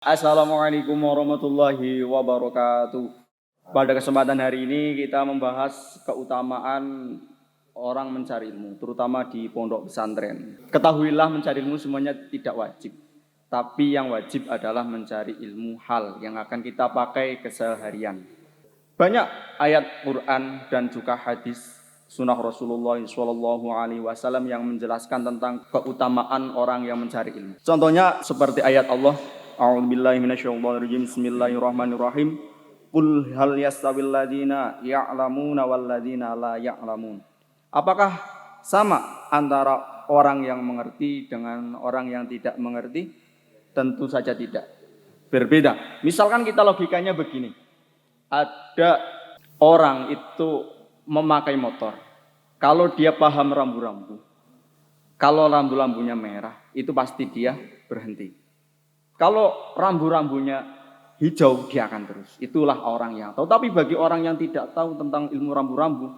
Assalamualaikum warahmatullahi wabarakatuh. Pada kesempatan hari ini kita membahas keutamaan orang mencari ilmu, terutama di pondok pesantren. Ketahuilah mencari ilmu semuanya tidak wajib, tapi yang wajib adalah mencari ilmu hal yang akan kita pakai keseharian. Banyak ayat Quran dan juga hadis sunnah Rasulullah SAW yang menjelaskan tentang keutamaan orang yang mencari ilmu. Contohnya seperti ayat Allah, A'udzubillahi minasyaitonirrajim. Bismillahirrahmanirrahim. Qul hal yastawil ladzina ya'lamuna wal ladzina la ya'lamun. Apakah sama antara orang yang mengerti dengan orang yang tidak mengerti? Tentu saja tidak. Berbeda. Misalkan kita logikanya begini. Ada orang itu memakai motor. Kalau dia paham rambu-rambu, kalau rambu-rambunya merah, itu pasti dia berhenti. Kalau rambu-rambunya hijau, dia akan terus. Itulah orang yang tahu. Tapi bagi orang yang tidak tahu tentang ilmu rambu-rambu,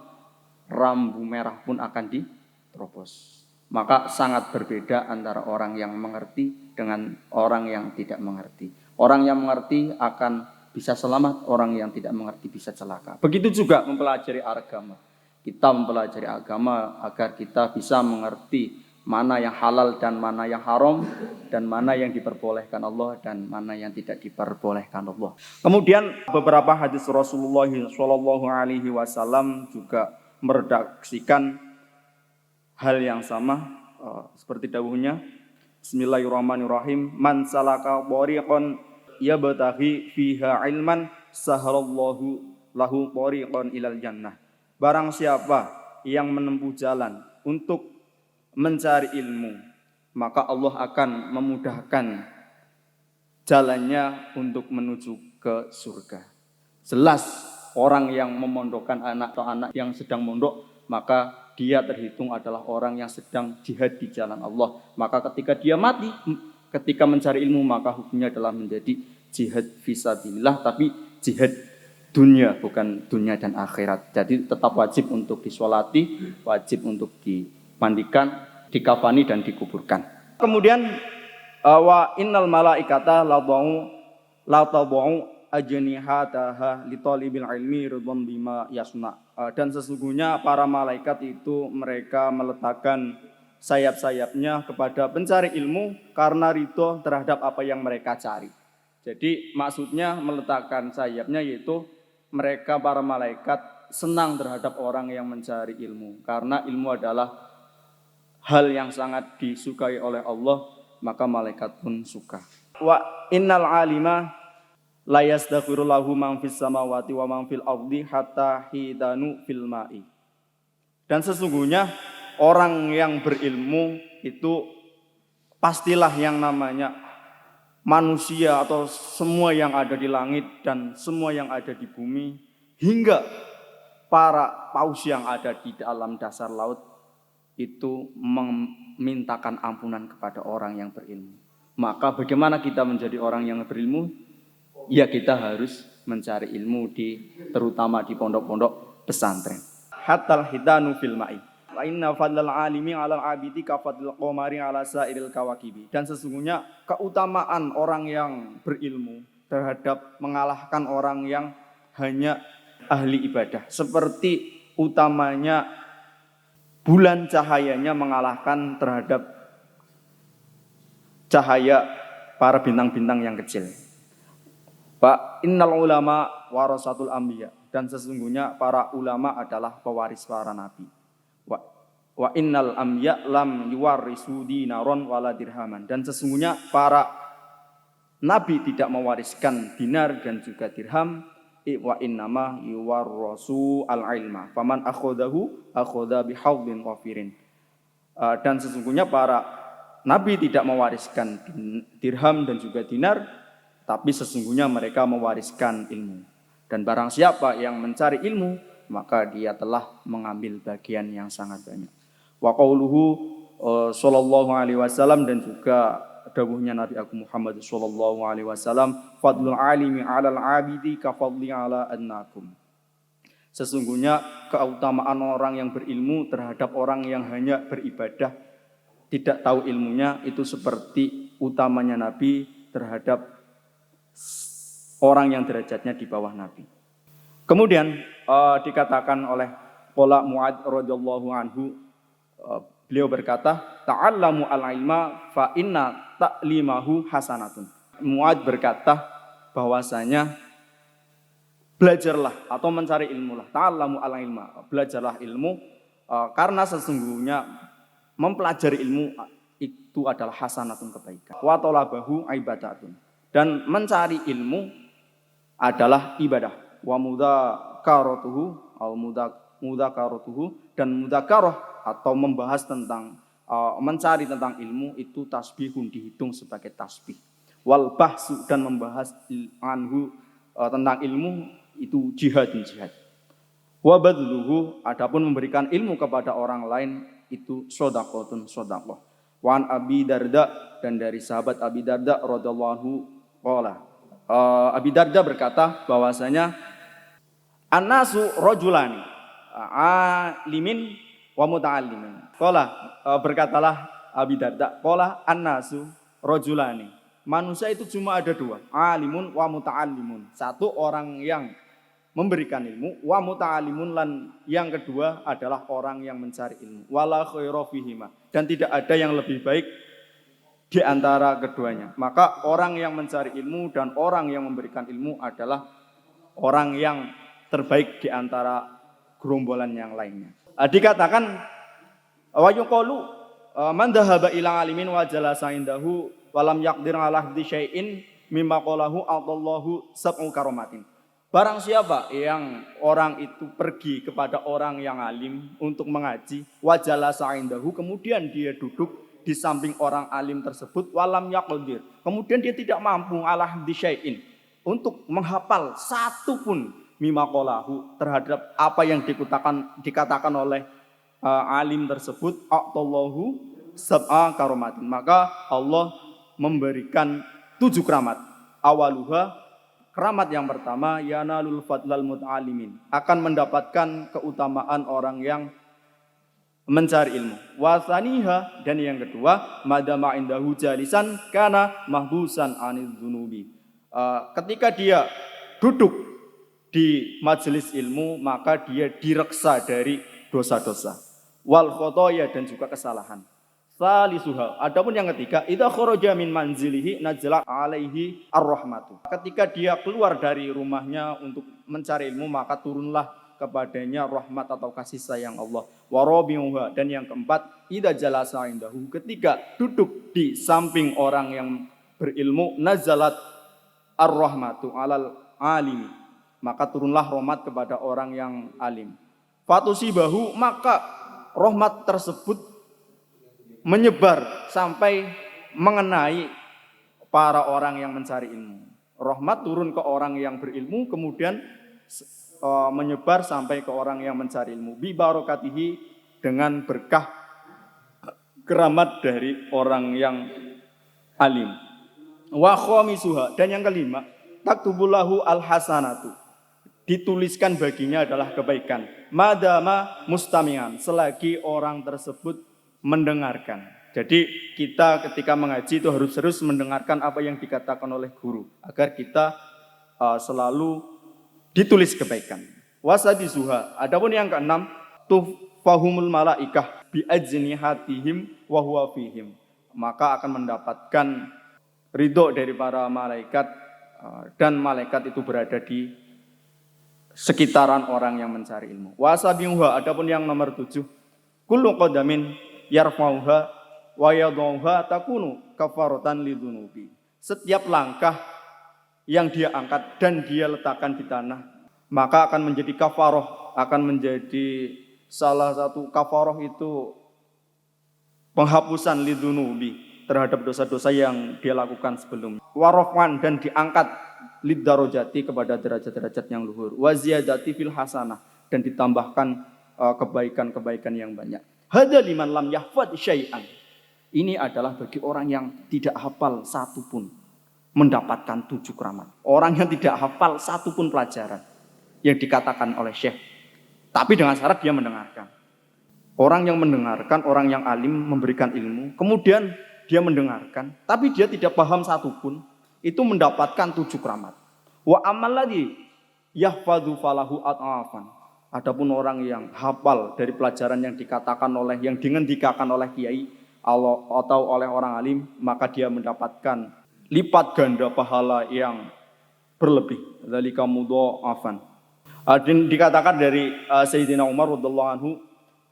rambu merah pun akan diterobos. Maka sangat berbeda antara orang yang mengerti dengan orang yang tidak mengerti. Orang yang mengerti akan bisa selamat, orang yang tidak mengerti bisa celaka. Begitu juga mempelajari agama. Kita mempelajari agama agar kita bisa mengerti mana yang halal dan mana yang haram, dan mana yang diperbolehkan Allah dan mana yang tidak diperbolehkan Allah. Kemudian beberapa hadis Rasulullah SAW juga meredaksikan hal yang sama, seperti dawuhnya, Bismillahirrahmanirrahim. Man salaka thariqan yabtaghi fiha ilman sahalallahu lahu thariqan ilal jannah. Barang siapa yang menempuh jalan untuk mencari ilmu, maka Allah akan memudahkan jalannya untuk menuju ke surga. Jelas orang yang memondokkan anak atau anak yang sedang mondok, maka dia terhitung adalah orang yang sedang jihad di jalan Allah. Maka ketika dia mati, ketika mencari ilmu, maka hukumnya adalah menjadi jihad fisabilillah, tapi jihad dunia, bukan dunia dan akhirat. Jadi tetap wajib untuk disolati, wajib untuk dimandikan, dikafani dan dikuburkan. Kemudian wa innal malaikata la tadau ajnihataha li talibil ilmi ridwan bima yasna. Dan sesungguhnya para malaikat itu mereka meletakkan sayap-sayapnya kepada pencari ilmu karena ridho terhadap apa yang mereka cari. Jadi maksudnya meletakkan sayapnya yaitu mereka para malaikat senang terhadap orang yang mencari ilmu, karena ilmu adalah hal yang sangat disukai oleh Allah, maka malaikat pun suka. Wa innal alima la yastaghfiru lahu man fis samawati wa man fil ardi hatta hidanu fil ma'i. Dan sesungguhnya orang yang berilmu itu pastilah yang namanya manusia atau semua yang ada di langit dan semua yang ada di bumi, hingga para paus yang ada di dalam dasar laut itu memintakan ampunan kepada orang yang berilmu. Maka bagaimana kita menjadi orang yang berilmu? Ya kita harus mencari ilmu terutama di pondok-pondok pesantren. Hatal hidanu fil ma'i. Wa inna fadlal alimi 'alal 'abidi ka fadlil qamari 'ala sa'iril kawakibi. Dan sesungguhnya keutamaan orang yang berilmu terhadap mengalahkan orang yang hanya ahli ibadah, seperti utamanya bulan cahayanya mengalahkan terhadap cahaya para bintang-bintang yang kecil. Fa innal ulama warasatul anbiya. Dan sesungguhnya para ulama adalah pewaris para nabi. Wa innal amya lam yuwarisu dinaron wala dirhaman. Dan sesungguhnya para nabi tidak mewariskan dinar dan juga dirham. Wa innama yuwarrasu al-ilma. Faman akhodahu akhoda bihawdin wafirin. Dan sesungguhnya para nabi tidak mewariskan dirham dan juga dinar, tapi sesungguhnya mereka mewariskan ilmu. Dan barang siapa yang mencari ilmu, maka dia telah mengambil bagian yang sangat banyak. Wa qauluhu sallallahu alaihi wasallam, dan juga dawuhnya Nabi Agung Muhammad sallallahu alaihi wasallam, fadlul alimi 'alal 'abidi ka fadli 'ala annakum. Sesungguhnya keutamaan orang yang berilmu terhadap orang yang hanya beribadah tidak tahu ilmunya itu seperti utamanya Nabi terhadap orang yang derajatnya di bawah Nabi. Kemudian dikatakan oleh qala Mu'adz radhiyallahu anhu, beliau berkata, ta'allamu al-ilma fa inna ta'limahu hasanatun. Mu'adz berkata bahwasanya belajarlah atau mencari ilmu lah, ta'allamu al-ilma, belajarlah ilmu karena sesungguhnya mempelajari ilmu itu adalah hasanatun, kebaikan. Wa talabahu ibadatun, dan mencari ilmu adalah ibadah. Wa mudzakaratuhu al mudzakaratuhu, dan mudzakarah atau membahas tentang mencari tentang ilmu itu tasbihun, dihitung sebagai tasbih. Wal bahsu, dan membahas anhu tentang ilmu itu jihad. Wa badluhu, adapun memberikan ilmu kepada orang lain itu shadaqatun, shadaqah. Wa an Abi Darda, dan dari sahabat Abi Darda radhiyallahu qala, Abi Darda berkata bahwasanya an-nasu rajulani alimin wa muta'allimin. Qala, berkatalah Abi Darda, qala an-nasu rajulani, manusia itu cuma ada dua, alimun wa muta'allimun. Satu orang yang memberikan ilmu, wa muta'allimun, lan yang kedua adalah orang yang mencari ilmu. Wala khaira fihima, dan tidak ada yang lebih baik di antara keduanya. Maka orang yang mencari ilmu dan orang yang memberikan ilmu adalah orang yang terbaik di antara gerombolan yang lainnya. Dikatakan wa yuqalu man dhahaba ila alimin wa jalasa indahu wa lam yaqdir ala hifdzi syai'in mimma qalahu Allahu sab'u karomatin. Barang siapa yang orang itu pergi kepada orang yang alim untuk mengaji, wa jalasa indahu, kemudian dia duduk di samping orang alim tersebut, walam yaqdir, kemudian dia tidak mampu ala hifdzi syai'in, untuk menghafal satu pun mimma qalahu, terhadap apa yang dikatakan oleh alim tersebut, Allahu sab'a karomatin, maka Allah memberikan 7 keramat. Awaluha, keramat yang pertama, yanalul fadlal muta'alimin, akan mendapatkan keutamaan orang yang mencari ilmu. Wasaniha, dan yang kedua, madama indahu jalisan kana mahbusan anil dzunubi, ketika dia duduk di majelis ilmu maka dia direksa dari dosa-dosa, wal khotoya, dan juga kesalahan. Salisuha, adapun yang ketiga, idza kharaja min manzilihi nazala alaihi ar-rahmatu, ketika dia keluar dari rumahnya untuk mencari ilmu maka turunlah kepadanya rahmat atau kasih sayang Allah. Warabiuha, dan yang keempat, idza jalasa indahu, ketika duduk di samping orang yang berilmu, nazalat ar-rahmatu alal alimi, maka turunlah rahmat kepada orang yang alim. Fatusibahu, maka rahmat tersebut menyebar sampai mengenai para orang yang mencari ilmu. Rahmat turun ke orang yang berilmu, kemudian menyebar sampai ke orang yang mencari ilmu. Bi barokatihi, dengan berkah keramat dari orang yang alim. Wa khamisuha, dan yang kelima, taktubulahu al-hasanatu, dituliskan baginya adalah kebaikan. Madama mustami'an, selagi orang tersebut mendengarkan. Jadi kita ketika mengaji itu harus terus mendengarkan apa yang dikatakan oleh guru, agar kita selalu ditulis kebaikan. Wasadisuha, adapun yang keenam, tufahumul malaikah bi ajnihatihim wa huwa fihim, maka akan mendapatkan ridho dari para malaikat, dan malaikat itu berada di sekitaran orang yang mencari ilmu. Wasabiuha, adapun yang nomor 7, kullu qadamin yarfauha wa yadauha takunu kafaratan lidzunubi, setiap langkah yang dia angkat dan dia letakkan di tanah maka akan menjadi kafaroh, akan menjadi salah satu kafaroh itu penghapusan lidzunubi, terhadap dosa-dosa yang dia lakukan sebelumnya. Warofwan, dan diangkat liddarojati, kepada derajat-derajat yang luhur. Waziyadati fil hasanah, dan ditambahkan kebaikan-kebaikan yang banyak. Hadza liman lam yahfad syai'an, ini adalah bagi orang yang tidak hafal satu pun, mendapatkan 7 keramat. Orang yang tidak hafal satu pun pelajaran yang dikatakan oleh Syekh, tapi dengan syarat dia mendengarkan. Orang yang mendengarkan, orang yang alim memberikan ilmu, kemudian dia mendengarkan, tapi dia tidak paham satu pun, itu mendapatkan 7 keramat. Wa amal lagi yahfadzu falahu at'afan. Adapun orang yang hafal dari pelajaran yang dingendikakan oleh kiai atau oleh orang alim, maka dia mendapatkan lipat ganda pahala yang berlebih. Dzalika mudha'afan. Dikatakan dari Sayyidina Umar radhiyallahu anhu,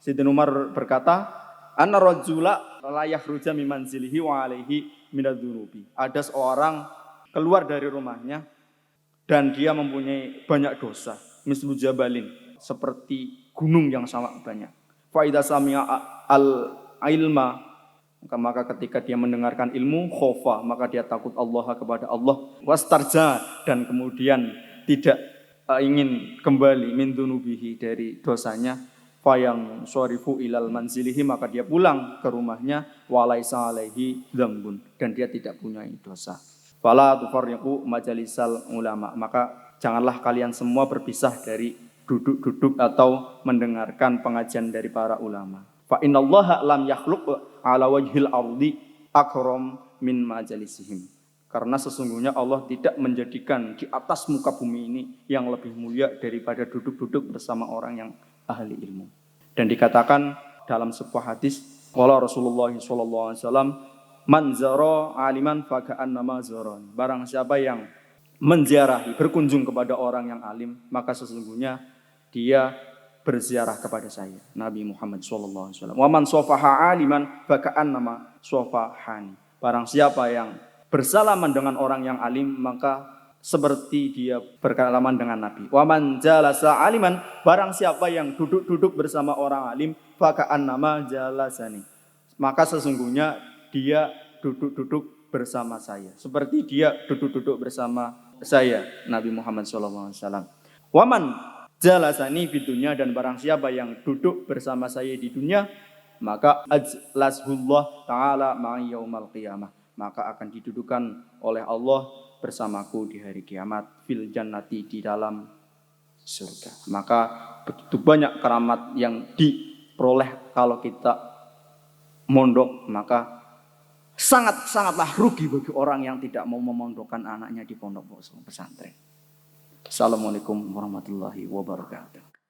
Sayyidina Umar berkata, "Anna rajula la yakhruja min manzilihi wa alaihi minadz-dzunubi." Ada seorang keluar dari rumahnya dan dia mempunyai banyak dosa, mislu jabalin, seperti gunung yang sangat banyak. Fa idza sami'a al-ilma, maka ketika dia mendengarkan ilmu, khofa, maka dia takut Allah kepada Allah, wastarja, dan kemudian tidak ingin kembali min dzunubihi, dari dosanya, fayang syarifu ilal manzilihi, maka dia pulang ke rumahnya, walaisa alaihi dzambun, dan dia tidak punya dosa. Fala tufarriqu majalisal ulama, maka janganlah kalian semua berpisah dari duduk-duduk atau mendengarkan pengajian dari para ulama. Fa innallaha lam yakhluq ala wajhil ardi akram min majalisihim. Karena sesungguhnya Allah tidak menjadikan di atas muka bumi ini yang lebih mulia daripada duduk-duduk bersama orang yang ahli ilmu. Dan dikatakan dalam sebuah hadis, qala Rasulullah sallallahu alaihi wasallam, man zara aliman faka'annama zaran. Barang siapa yang menziarahi, berkunjung kepada orang yang alim, maka sesungguhnya dia berziarah kepada saya, Nabi Muhammad sallallahu alaihi wasallam. Wa man safaha aliman faka'annama safahani. Barang siapa yang bersalaman dengan orang yang alim, maka seperti dia berkalaman dengan Nabi. Wa man jalasa aliman, barang siapa yang duduk-duduk bersama orang alim, faka'annama jalasani, maka sesungguhnya dia duduk-duduk bersama saya, seperti dia duduk-duduk bersama saya, Nabi Muhammad sallallahu alaihi wasallam. Wa man jalasani fid dunya, dan barang siapa yang duduk bersama saya di dunia, maka ajlashullah ta'ala ma'i yaumal qiyamah, maka akan didudukan oleh Allah bersamaku di hari kiamat, fil jannati, di dalam surga. Maka begitu banyak keramat yang diperoleh kalau kita mondok, maka sangatlah rugi bagi orang yang tidak mau memondokkan anaknya di pondok pesantren. Assalamualaikum warahmatullahi wabarakatuh.